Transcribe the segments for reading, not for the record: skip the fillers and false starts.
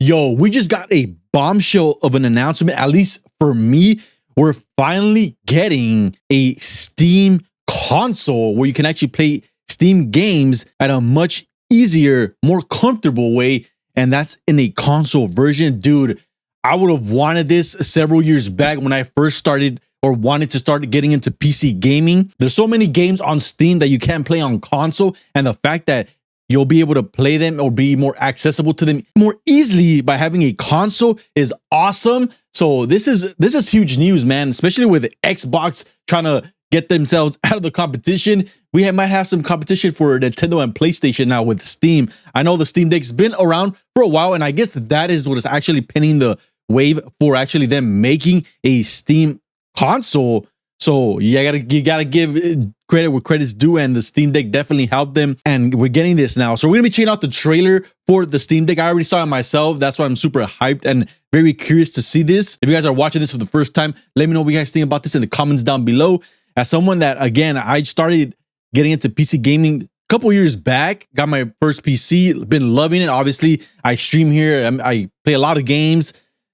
Yo, we just got a bombshell of an announcement, at least for me. We're finally getting a Steam console where you can actually play Steam games at a much easier, more comfortable way. And that's in a console version. Dude, I would have wanted this several years back when I first started or wanted to start getting into PC gaming. There's so many games on Steam that you can't play on console. And the fact that you'll be able to play them or be more accessible to them more easily by having a console is awesome. So this is huge news, man, especially with Xbox trying to get themselves out of the competition. We might have some competition for Nintendo and PlayStation now with Steam. I know the Steam Deck's been around for a while, and I guess that is what is actually pinning the wave for actually them making a Steam console. So you gotta give credit where credit's due, and the Steam Deck definitely helped them, and we're getting this now. So we're gonna be checking out the trailer for the Steam Deck. I already saw it myself. That's why I'm super hyped and very curious to see this. If you guys are watching this for the first time, let me know what you guys think about this in the comments down below. As someone that, again, I started getting into PC gaming a couple years back, got my first PC, been loving it. Obviously, I stream here, I play a lot of games.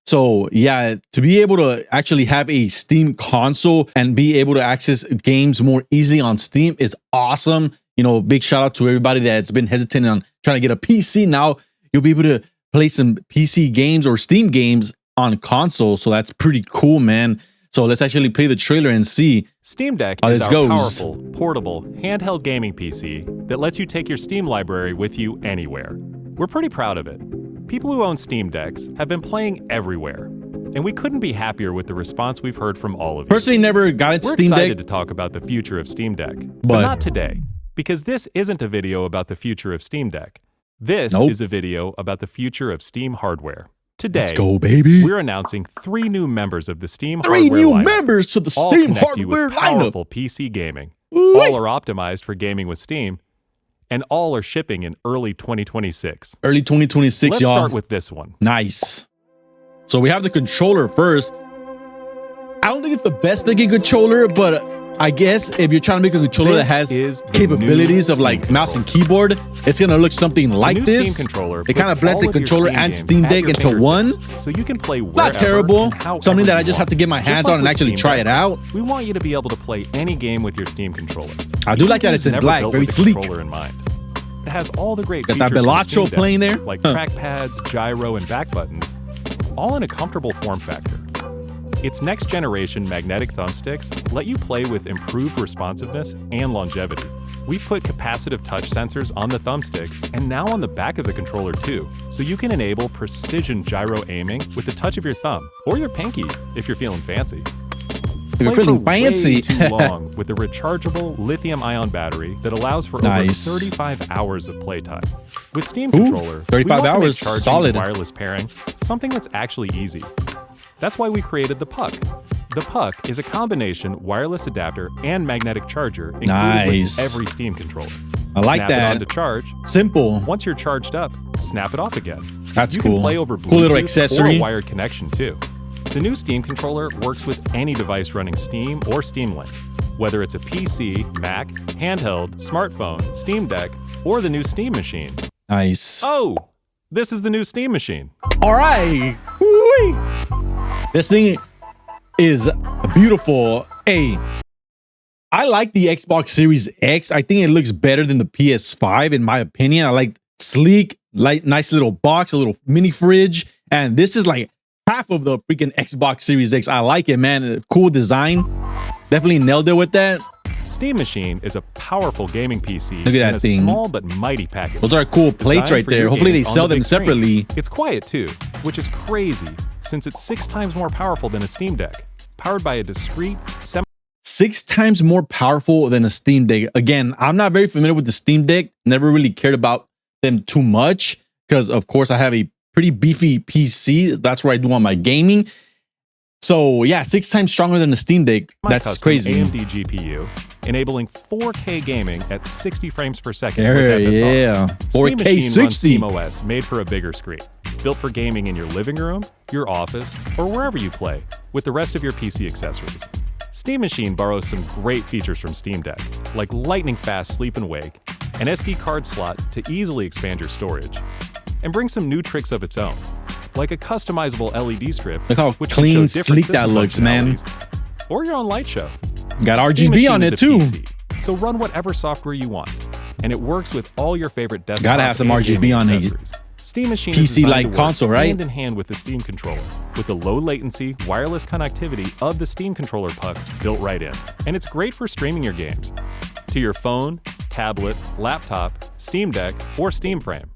So yeah, to be able to actually have a Steam console and be able to access games more easily on Steam is awesome. You know, big shout out to everybody that's been hesitant on trying to get a PC. Now you'll be able to play some PC games or Steam games on console. So that's pretty cool, man. So let's actually play the trailer and see. Steam Deck is our powerful, portable, handheld gaming PC that lets you take your Steam library with you anywhere. We're pretty proud of it. People who own Steam Decks have been playing everywhere, and we couldn't be happier with the response we've heard from all of you. Personally, never got into Steam Deck. We're excited to talk about the future of Steam Deck, but not today, because this isn't a video about the future of Steam Deck. This is a video about the future of Steam hardware. Today, let's go, baby. We're announcing 3 new members of the Steam hardware lineup. 3 new members to the Steam hardware lineup. Powerful PC gaming. All are optimized for gaming with Steam, and all are shipping in early 2026. Early 2026, y'all. Let's start with this one. Nice. So we have the controller first. I don't think it's the best looking controller, but I guess if you're trying to make a controller that has capabilities of like mouse and keyboard, it's gonna look something like this. Steam controller it kind of blends the controller and Steam Deck into one. So you can play not terrible. Something that I just have to get my hands on and actually try it out. We want you to be able to play any game with your Steam controller. I do like that it's in black, very sleek. In mind. It has all the great features. Got that Bellotro playing there, like trackpads, gyro, and back buttons, all in a comfortable form factor. Its next-generation magnetic thumbsticks let you play with improved responsiveness and longevity. We've put capacitive touch sensors on the thumbsticks and now on the back of the controller too, so you can enable precision gyro aiming with the touch of your thumb or your pinky if you're feeling fancy. If you're feeling fancy. Way too long with a rechargeable lithium-ion battery that allows for over 35 hours of playtime. With Steam controller, 35 hours, solid. Wireless pairing, something that's actually easy. That's why we created the Puck. The Puck is a combination wireless adapter and magnetic charger included with every Steam controller. I like that. Snap it on to charge. Simple. Once you're charged up, snap it off again. That's you cool. You can play over Bluetooth cool little accessory. or a wired connection too. The new Steam controller works with any device running Steam or Steam Link, whether it's a PC, Mac, handheld, smartphone, Steam Deck, or the new Steam Machine. Nice. Oh, this is the new Steam Machine. All right. Woo-wee. This thing is beautiful. Hey, I like the Xbox Series X. I think it looks better than the PS5 in my opinion. I like sleek, light, nice little box, a little mini fridge. And this is like half of the freaking Xbox Series X. I like it, man. Cool design. Definitely nailed it with that. Steam Machine is a powerful gaming PC. Look at that thing. A small but mighty package. Those are cool plates right there. Hopefully they sell them separately. It's quiet too, which is crazy since it's 6 times more powerful than a Steam Deck, powered by a discrete 6 times more powerful than a Steam Deck. Again, I'm not very familiar with the Steam Deck. Never really cared about them too much because, of course, I have a pretty beefy PC. That's where I do all my gaming. So yeah, 6 times stronger than the Steam Deck. That's crazy. AMD GPU, enabling 4K gaming at 60 frames per second. Yeah, 4K 60. SteamOS, made for a bigger screen, built for gaming in your living room, your office, or wherever you play, with the rest of your PC accessories. Steam Machine borrows some great features from Steam Deck, like lightning-fast sleep and wake, an SD card slot to easily expand your storage, and brings some new tricks of its own. like a customizable LED strip. Look how which can clean, show different sleek that system looks, man. functionalities, Or your own light show. Got Steam RGB Machine on is it a too. PC, so run whatever software you want, and it works with all your favorite desktop. Gotta have some and RGB gaming on it. accessories. Steam Machine PC is designed like to work console, right? hand in hand with the Steam controller, with the low latency wireless connectivity of the Steam controller puck built right in, and it's great for streaming your games to your phone, tablet, laptop, Steam Deck, or Steam Frame.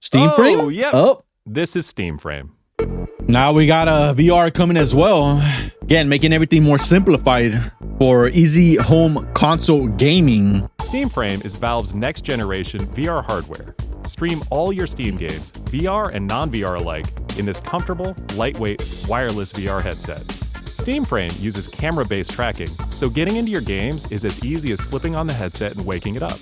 Steam Frame? Oh, yep. Oh, This is Steam Frame. now we got a VR coming as well. Again, making everything more simplified for easy home console gaming. Steam Frame is Valve's next generation VR hardware. Stream all your Steam games, VR and non-VR alike, in this comfortable, lightweight, wireless VR headset. Steam Frame uses camera-based tracking, so getting into your games is as easy as slipping on the headset and waking it up.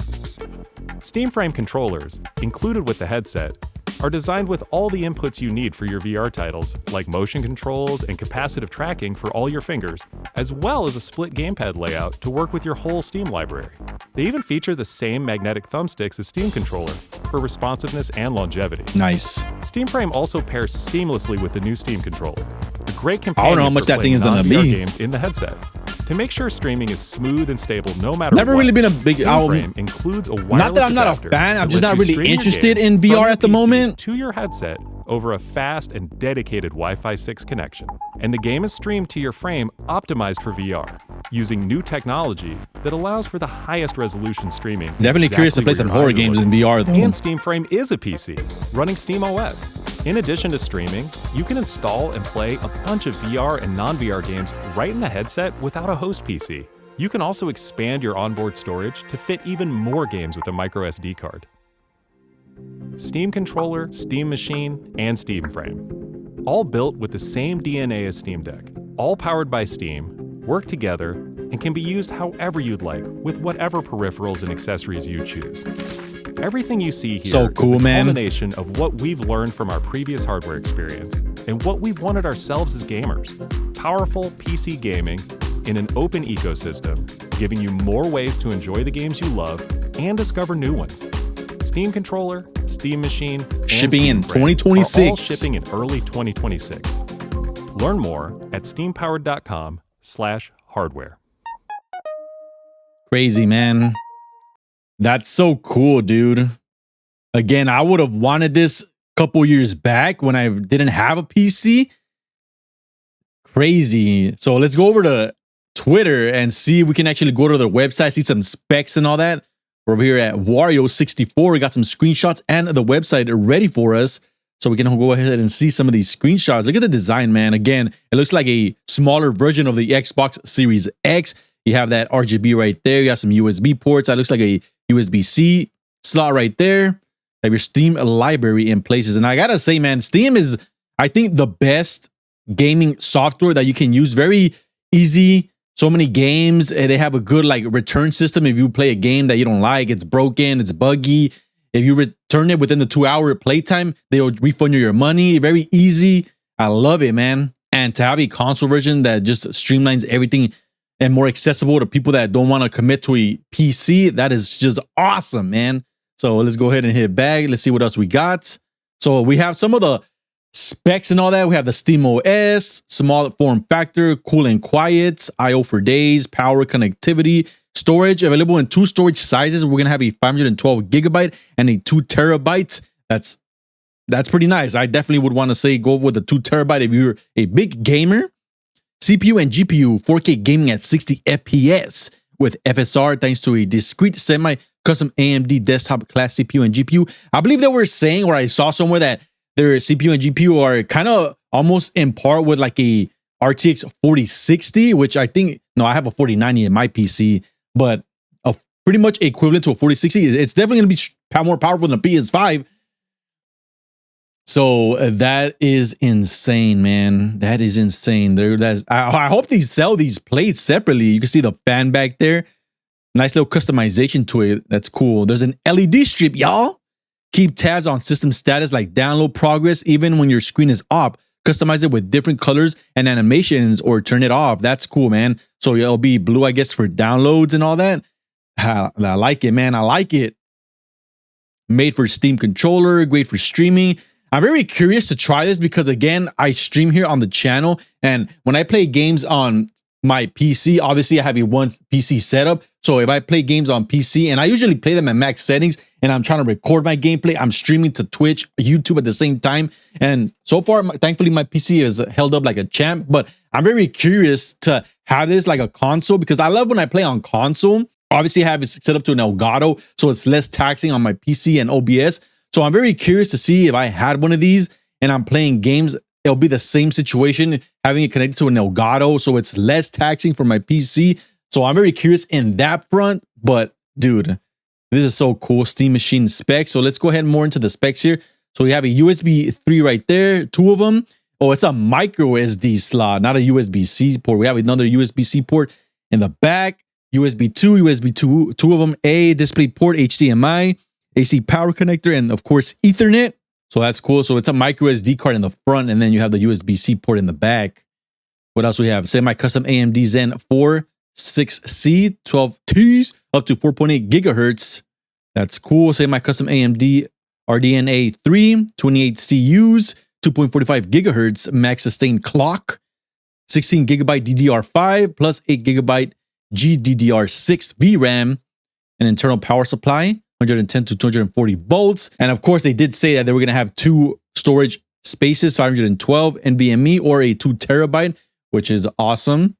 Steam Frame controllers, included with the headset, are designed with all the inputs you need for your VR titles, like motion controls and capacitive tracking for all your fingers, as well as a split gamepad layout to work with your whole Steam library. They even feature the same magnetic thumbsticks as Steam controller for responsiveness and longevity. Nice. Steam Frame also pairs seamlessly with the new Steam controller, a great I companion don't know how much for that thing playing is gonna non-VR be. games in the headset. To make sure streaming is smooth and stable no matter Never what, really been a big- Steam Frame includes a wireless Not that I'm not a adapter fan, I'm that just lets not you really stream your interested games in from VR your at the PC moment. to your headset over a fast and dedicated Wi-Fi 6 connection. And the game is streamed to your frame optimized for VR, using new technology that allows for the highest resolution streaming. Definitely curious to play exactly some where horror your eyes are games in looking. VR though. And Steam Frame is a PC, running Steam OS. In addition to streaming, you can install and play a bunch of VR and non-VR games right in the headset without a host PC. You can also expand your onboard storage to fit even more games with a micro SD card. Steam controller, Steam Machine, and Steam Frame. All built with the same DNA as Steam Deck. All powered by Steam, work together, and can be used however you'd like with whatever peripherals and accessories you choose. Everything you see here So cool, is the man. culmination of what we've learned from our previous hardware experience and what we've wanted ourselves as gamers. Powerful PC gaming in an open ecosystem, giving you more ways to enjoy the games you love and discover new ones. Steam controller, Steam Machine, and Shipping Steam in Frame are all 2026. shipping in early 2026. Learn more at steampowered.com/hardware. Crazy, man. That's so cool, dude. Again, I would have wanted this a couple years back when I didn't have a PC. Crazy. So let's go over to Twitter and see if we can actually go to their website, see some specs and all that. We're over here at Wario64. We got some screenshots and the website ready for us. So we can go ahead and see some of these screenshots. Look at the design, man. Again, it looks like a smaller version of the Xbox Series X. You have that RGB right there. You got some USB ports. That looks like a USB-C slot right there. Have your Steam library in places. And I gotta say, man, Steam is, I think, the best gaming software that you can use. Very easy. So many games. They have a good like return system. If you play a game that you don't like, it's broken, it's buggy. If you return it within the 2-hour playtime, they will refund you your money. Very easy. I love it, man. And to have a console version that just streamlines everything and more accessible to people that don't want to commit to a PC, that is just awesome, man. So let's go ahead and hit back. Let's see what else we got. So we have some of the specs and all that. We have the Steam OS, small form factor, cool and quiet, IO for days, power, connectivity, storage available in 2 storage sizes. We're gonna have a 512 gigabyte and a 2 terabyte. That's pretty nice. I definitely would want to say go with the 2 terabyte if you're a big gamer. CPU and GPU 4K gaming at 60 FPS with FSR thanks to a discrete semi-custom AMD desktop class CPU and GPU. I believe they were saying, or I saw somewhere, that their CPU and GPU are kind of almost in par with like a RTX 4060, which I think, no, I have a 4090 in my PC, but pretty much equivalent to a 4060. It's definitely going to be more powerful than a PS5. So that is insane, man. That is insane. I hope they sell these plates separately. You can see the fan back there. Nice little customization to it. That's cool. There's an LED strip, y'all. Keep tabs on system status like download progress even when your screen is off. Customize it with different colors and animations or turn it off. That's cool, man. So it'll be blue, I guess, for downloads and all that. I like it, man. I like it. Made for Steam controller, great for streaming. I'm very curious to try this because, again, I stream here on the channel. And when I play games on my PC, obviously I have a one PC setup. So if I play games on PC, and I usually play them at max settings, and I'm trying to record my gameplay, I'm streaming to Twitch, YouTube at the same time. And so far, thankfully, my PC is held up like a champ. But I'm very curious to have this like a console because I love when I play on console. Obviously, I have it set up to an Elgato, so it's less taxing on my PC and OBS. So I'm very curious to see if I had one of these and I'm playing games, it'll be the same situation, having it connected to an Elgato, so it's less taxing for my PC. So I'm very curious in that front. But dude, this is so cool. Steam Machine specs. So let's go ahead more into the specs here. So we have a USB 3 right there, two of them. Oh, it's a micro SD slot, not a USB-C port. We have another USB-C port in the back. USB 2, two of them, A display port, HDMI, AC power connector, and of course Ethernet. So that's cool. So it's a micro SD card in the front, and then you have the USB-C port in the back. What else we have? Semi-custom AMD Zen 4 6C 12Ts up to 4.8 gigahertz. That's cool. Semi-custom AMD RDNA 3 28 CUs, 2.45 gigahertz max sustained clock, 16 gigabyte DDR5 plus 8 gigabyte GDDR6 VRAM, an internal power supply, 110 to 240 volts. And of course, they did say that they were going to have two storage spaces, 512 NVMe or a 2 terabyte, which is awesome.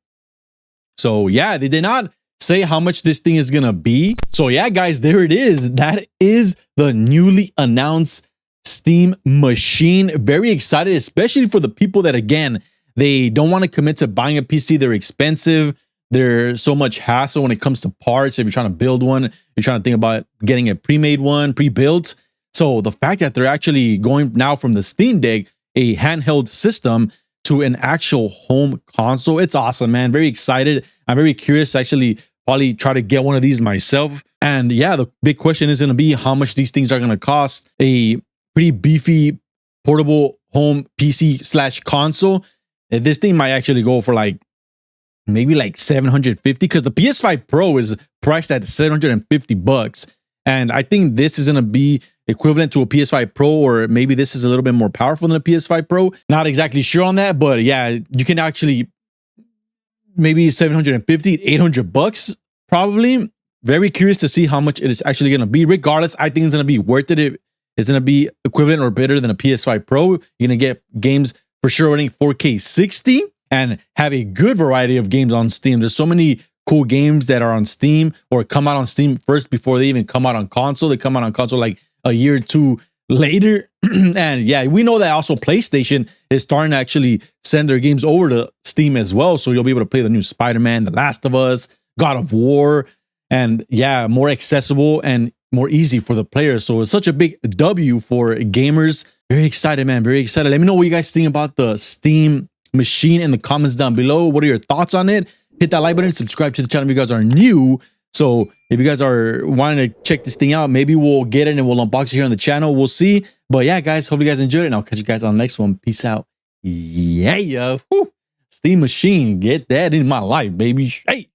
So yeah, they did not say how much this thing is going to be. So yeah, guys, there it is. That is the newly announced Steam Machine. Very excited, especially for the people that, again, they don't want to commit to buying a PC. They're expensive. There's so much hassle when it comes to parts. If you're trying to build one, you're trying to think about getting a pre-made one, pre-built. So the fact that they're actually going now from the Steam Deck, a handheld system, to an actual home console, it's awesome, man. Very excited. I'm very curious to actually probably try to get one of these myself. And yeah, the big question is going to be how much these things are going to cost. A pretty beefy portable home PC / console. This thing might actually go for like maybe like 750 because the PS5 Pro is priced at 750 bucks. And I think this is going to be equivalent to a PS5 Pro, or maybe this is a little bit more powerful than a PS5 Pro. Not exactly sure on that, but yeah, you can actually maybe 750, 800 bucks probably. Very curious to see how much it is actually going to be. Regardless, I think it's going to be worth it. It's going to be equivalent or better than a PS5 Pro. You're going to get games for sure running 4K 60 and have a good variety of games on Steam. There's so many cool games that are on Steam or come out on Steam first before they even come out on console. They come out on console like a year or two later. And yeah, we know that also PlayStation is starting to actually send their games over to Steam as well. So you'll be able to play the new Spider-Man, The Last of Us, God of War, and yeah, more accessible and more easy for the players. So it's such a big W for gamers. Very excited, man. Very excited. Let me know what you guys think about the Steam Machine in the comments down below. What are your thoughts on it? Hit that like button, subscribe to the channel if you guys are new. So if you guys are wanting to check this thing out, maybe we'll get it and we'll unbox it here on the channel. We'll see. But yeah, guys, hope you guys enjoyed it, and I'll catch you guys on the next one. Peace out. Yeah. Whew. Steam Machine. Get that in my life, baby. Hey.